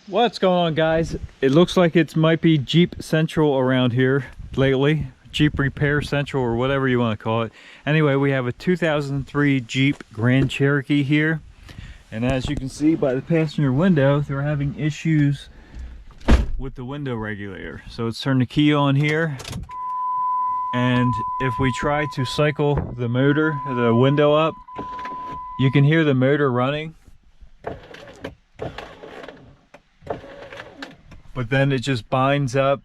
What's going on, guys? It looks like it might be Jeep Central around here lately. Jeep Repair Central, or whatever you want to call it. Anyway, we have a 2003 Jeep Grand Cherokee here. And as you can see by the passenger window, they're having issues with the window regulator. So let's turn the key on here. And if we try to cycle the motor, the window up, you can hear the motor running. But then it just binds up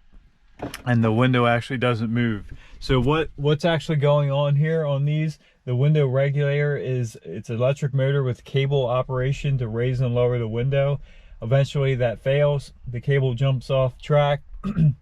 and the window actually doesn't move. So what's actually going on here on these, the window regulator it's an electric motor with cable operation to raise and lower the window. Eventually that fails, the cable jumps off track and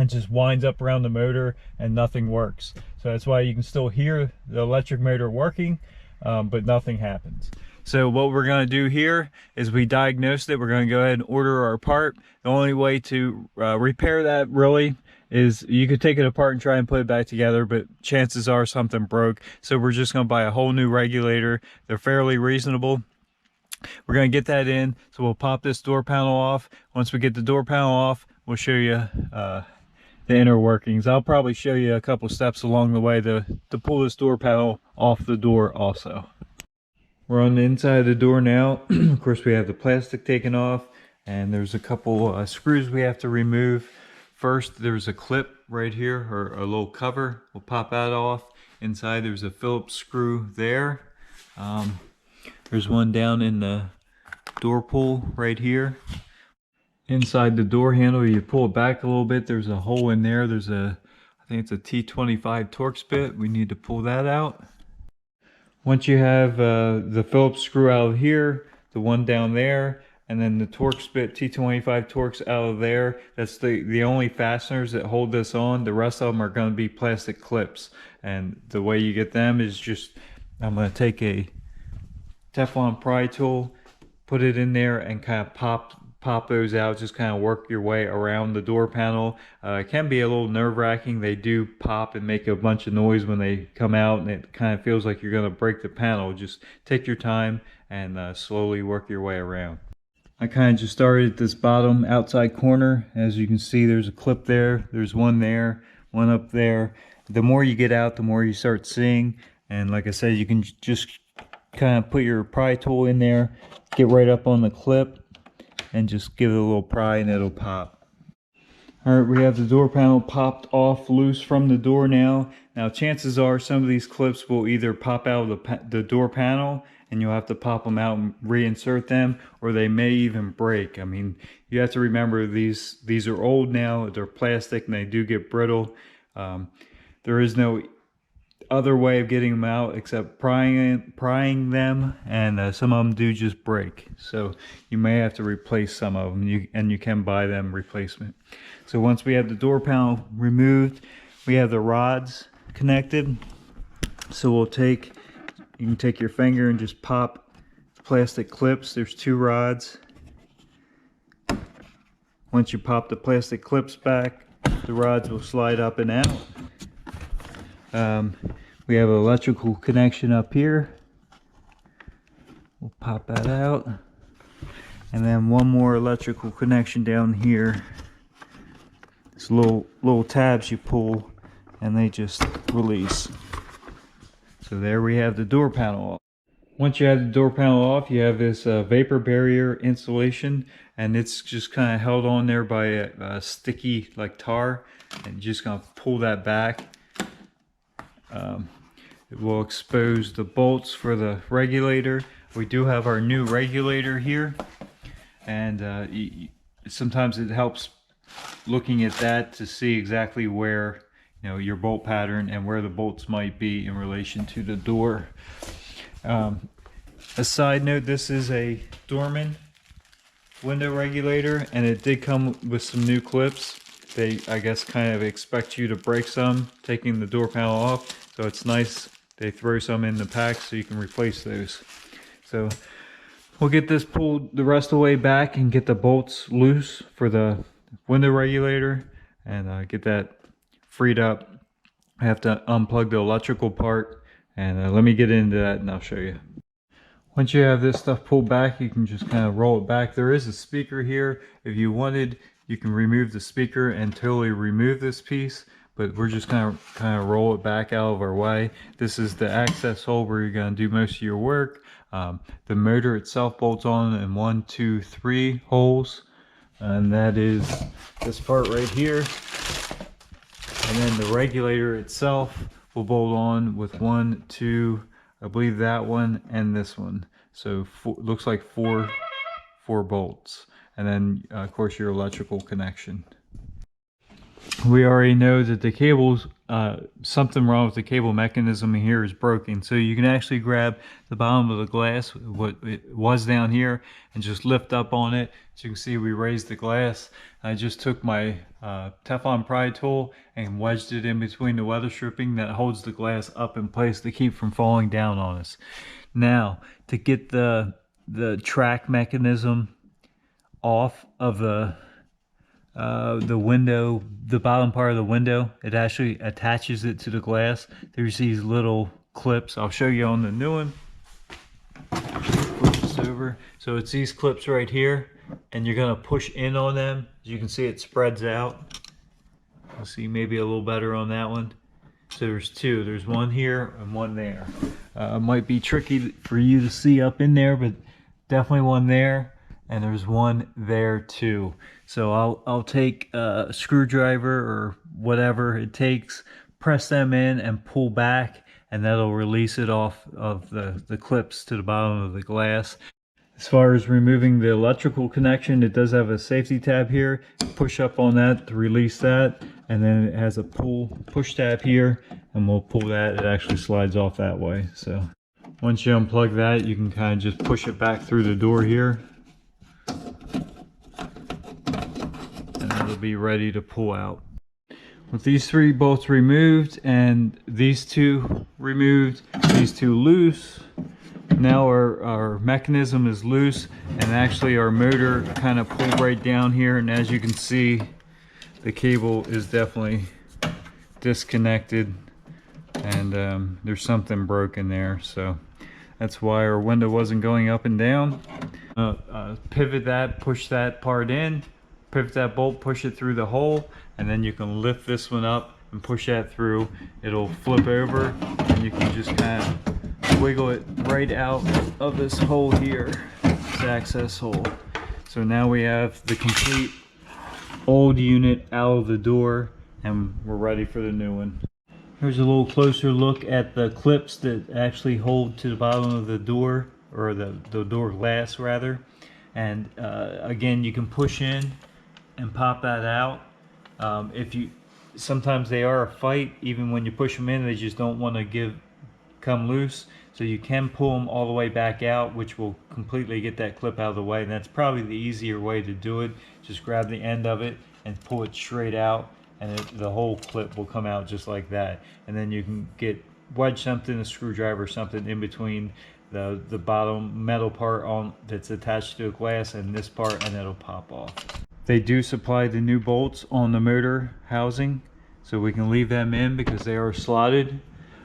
just winds up around the motor and nothing works. So that's why you can still hear the electric motor working, but nothing happens. So what we're going to do here is we diagnosed it. We're going to go ahead and order our part. The only way to repair that really is you could take it apart and try and put it back together, but chances are something broke. So we're just going to buy a whole new regulator. They're fairly reasonable. We're going to get that in. So we'll pop this door panel off. Once we get the door panel off, we'll show you the inner workings. I'll probably show you a couple steps along the way to pull this door panel off the door also. We're on the inside of the door now. Of course, we have the plastic taken off, and there's a couple screws we have to remove. First, there's a clip right here, or a little cover. We'll pop that off. Inside, there's a Phillips screw there. There's one down in the door pull right here. Inside the door handle, you pull it back a little bit. There's a hole in there. There's I think it's a T25 Torx bit. We need to pull that out. Once you have the Phillips screw out of here, the one down there, and then the Torx bit, T25 Torx out of there, that's the only fasteners that hold this on. The rest of them are going to be plastic clips. And the way you get them is just, I'm going to take a Teflon pry tool, put it in there, and kind of pop those out. Just kind of work your way around the door panel. It can be a little nerve-wracking. They do pop and make a bunch of noise when they come out, and it kind of feels like you're going to break the panel. Just take your time and slowly work your way around. I kind of just started at this bottom outside corner. As you can see, there's a clip there, there's one there, one up there. The more you get out, the more you start seeing. And like I said, you can just kind of put your pry tool in there, get right up on the clip, and just give it a little pry and it'll pop. Alright, we have the door panel popped off loose from the door now. Now chances are some of these clips will either pop out of the door panel and you'll have to pop them out and reinsert them, or they may even break. I mean, you have to remember these are old now, they're plastic and they do get brittle. There is no other way of getting them out except prying them, and some of them do just break, so you may have to replace some of them, and you can buy them replacement. So once we have the door panel removed, we have the rods connected. So you can take your finger and just pop the plastic clips. There's two rods. Once you pop the plastic clips back, the rods will slide up and out. We have an electrical connection up here. We'll pop that out. And then one more electrical connection down here. It's little tabs you pull and they just release. So there we have the door panel off. Once you have the door panel off, you have this vapor barrier insulation, and it's just kind of held on there by a sticky like tar, and you're just gonna pull that back. It will expose the bolts for the regulator. We do have our new regulator here, and sometimes it helps looking at that to see exactly where, you know, your bolt pattern and where the bolts might be in relation to the door. A side note, this is a Dorman window regulator, and it did come with some new clips. They, I guess, kind of expect you to break some taking the door panel off, so it's nice they throw some in the pack so you can replace those. So we'll get this pulled the rest of the way back and get the bolts loose for the window regulator, and get that freed up. I have to unplug the electrical part, and let me get into that and I'll show you. Once you have this stuff pulled back, you can just kind of roll it back. There is a speaker here. If you wanted, you can remove the speaker and totally remove this piece, but we're just gonna kind of roll it back out of our way. This is the access hole where you're gonna do most of your work. The motor itself bolts on in 1, 2, 3 holes, and that is this part right here. And then the regulator itself will bolt on with 1, 2, I believe that one and this one. So looks like four bolts. And then of course your electrical connection. We already know that the cables, something wrong with the cable mechanism here is broken. So you can actually grab the bottom of the glass, what it was down here, and just lift up on it. As you can see, we raised the glass. I just took my Teflon pry tool and wedged it in between the weather stripping that holds the glass up in place to keep from falling down on us. Now, to get the track mechanism off of the window, the bottom part of the window, it actually attaches it to the glass. There's these little clips. I'll show you on the new one. Flip this over. So it's these clips right here, and you're gonna push in on them. As you can see, it spreads out. You'll see maybe a little better on that one. So there's two. There's one here and one there. Might be tricky for you to see up in there, but definitely one there. And there's one there too. So I'll take a screwdriver or whatever it takes, press them in and pull back, and that'll release it off of the clips to the bottom of the glass. As far as removing the electrical connection, it does have a safety tab here. Push up on that to release that, and then it has a push tab here, and we'll pull that. It actually slides off that way. So once you unplug that, you can kind of just push it back through the door here, and it'll be ready to pull out. With these 3 bolts removed and these 2 removed, these 2 loose, now our mechanism is loose, and actually our motor kind of pulled right down here, and as you can see, the cable is definitely disconnected, and there's something broken there. So that's why our window wasn't going up and down. Pivot that, push that part in, pivot that bolt, push it through the hole, and then you can lift this one up and push that through. It'll flip over, and you can just kind of wiggle it right out of this hole here, this access hole. So now we have the complete old unit out of the door, and we're ready for the new one. Here's a little closer look at the clips that actually hold to the bottom of the door, or the door glass rather. And again, you can push in and pop that out. Sometimes they are a fight. Even when you push them in, they just don't want to come loose. So you can pull them all the way back out, which will completely get that clip out of the way. And that's probably the easier way to do it. Just grab the end of it and pull it straight out, and the whole clip will come out just like that. And then you can wedge something, a screwdriver or something in between the bottom metal part that's attached to the glass and this part, and it'll pop off. They do supply the new bolts on the motor housing, so we can leave them in because they are slotted.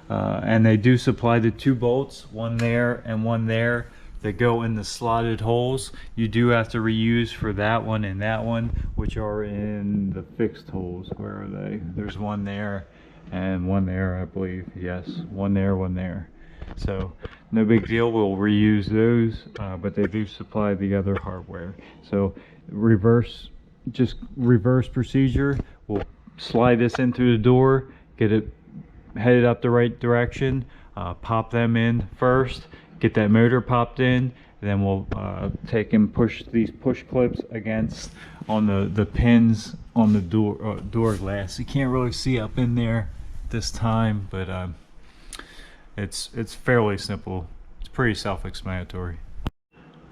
And they do supply the 2 bolts, one there and one there, that go in the slotted holes. You do have to reuse for that one and that one, which are in the fixed holes. Where are they? There's one there and one there, I believe. Yes, one there, one there. So no big deal, we'll reuse those, but they do supply the other hardware. So reverse procedure, we'll slide this in through the door, get it headed up the right direction, pop them in first, get that motor popped in, and then we'll take and push these push clips against on the pins on the door glass. You can't really see up in there this time, but it's fairly simple. It's pretty self-explanatory.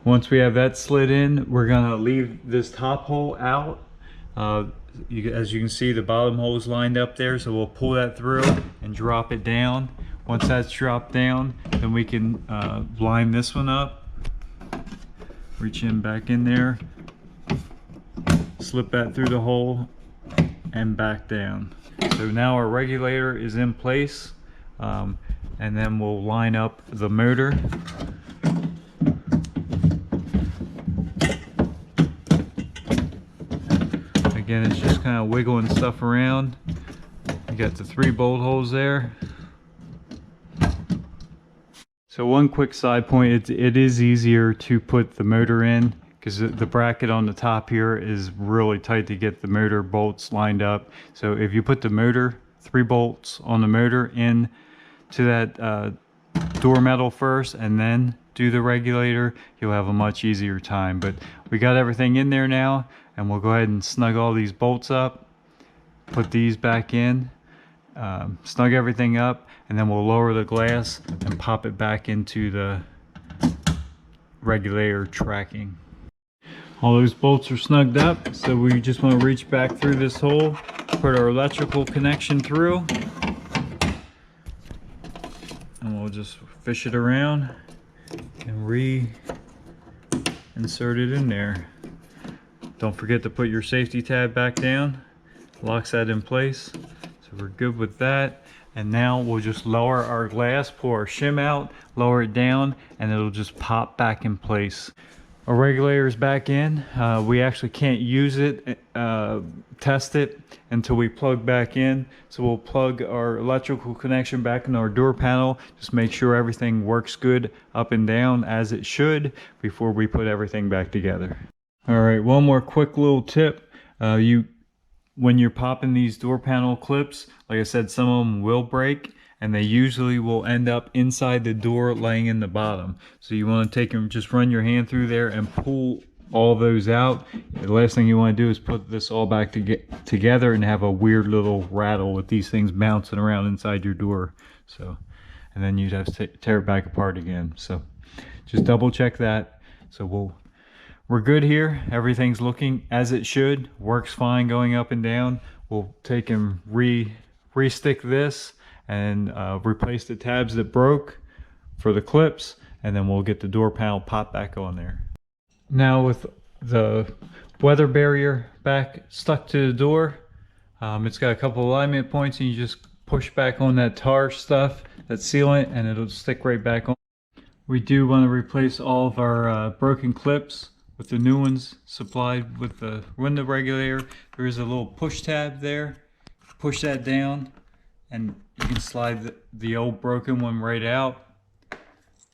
Once we have that slid in, we're gonna leave this top hole out. As you can see, the bottom hole is lined up there, so we'll pull that through and drop it down. Once that's dropped down, then we can line this one up, reach in back in there, slip that through the hole, and back down. So now our regulator is in place, and then we'll line up the motor. Again, it's just kind of wiggling stuff around. You got the 3 bolt holes there. So one quick side point, it is easier to put the motor in because the bracket on the top here is really tight to get the motor bolts lined up. So if you put the motor, 3 bolts on the motor in to that door metal first and then do the regulator, you'll have a much easier time. But we got everything in there now, and we'll go ahead and snug all these bolts up, put these back in, snug everything up, and then we'll lower the glass and pop it back into the regulator tracking. All those bolts are snugged up, so we just want to reach back through this hole, put our electrical connection through, and we'll just fish it around and re-insert it in there. Don't forget to put your safety tab back down, locks that in place. So we're good with that. And now we'll just lower our glass, pull our shim out, lower it down, and it'll just pop back in place. Our regulator is back in. We actually can't use it, test it until we plug back in. So we'll plug our electrical connection back in our door panel. Just make sure everything works good up and down as it should before we put everything back together. All right, one more quick little tip. When you're popping these door panel clips, like I said, some of them will break, and they usually will end up inside the door laying in the bottom. So you want to take them, just run your hand through there and pull all those out. The last thing you want to do is put this all back together and have a weird little rattle with these things bouncing around inside your door. So, and then you'd have to tear it back apart again. So just double check that. So we're good here. Everything's looking as it should. Works fine going up and down. We'll take and re-stick this and replace the tabs that broke for the clips, and then we'll get the door panel popped back on there. Now with the weather barrier back stuck to the door, it's got a couple alignment points, and you just push back on that tar stuff, that sealant, and it'll stick right back on. We do want to replace all of our broken clips with the new ones supplied with the window regulator. There is a little push tab there. Push that down and you can slide the old broken one right out.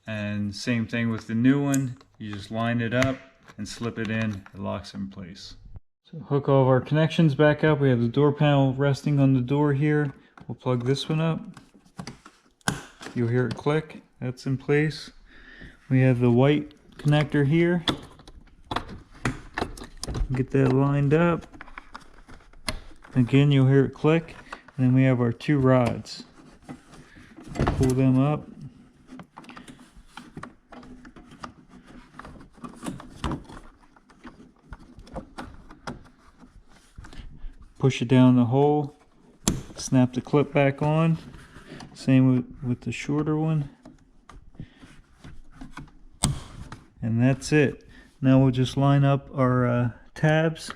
And same thing with the new one. You just line it up and slip it in. It locks in place. So hook all of our connections back up. We have the door panel resting on the door here. We'll plug this one up. You'll hear it click. That's in place. We have the white connector here. Get that lined up. Again, you'll hear it click. And then we have our 2 rods. Pull them up. Push it down the hole. Snap the clip back on. Same with the shorter one. And that's it. Now we'll just line up our tabs.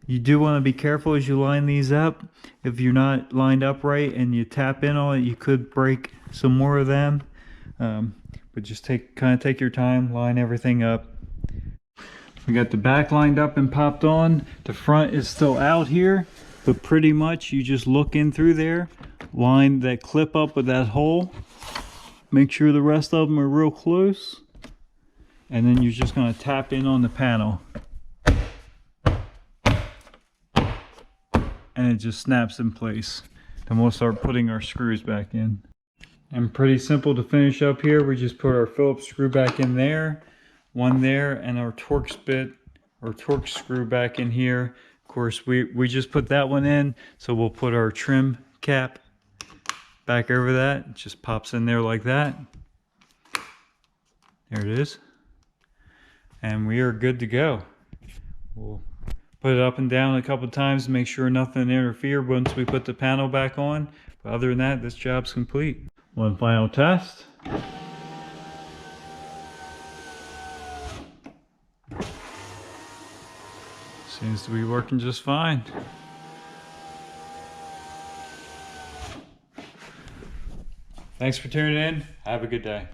You do want to be careful as you line these up. If you're not lined up right and you tap in on it, you could break some more of them. But just kind of take your time, line everything up. We got the back lined up and popped on. The front is still out here, but pretty much you just look in through there, line that clip up with that hole, make sure the rest of them are real close, and then you're just going to tap in on the panel. And it just snaps in place. Then we'll start putting our screws back in. And pretty simple to finish up here. We just put our Phillips screw back in there, one there, and our Torx bit or Torx screw back in here. Of course, we just put that one in, so we'll put our trim cap back over that. It just pops in there like that. There it is. And we are good to go. We'll put it up and down a couple times to make sure nothing interferes once we put the panel back on. But other than that, this job's complete. One final test. Seems to be working just fine. Thanks for tuning in. Have a good day.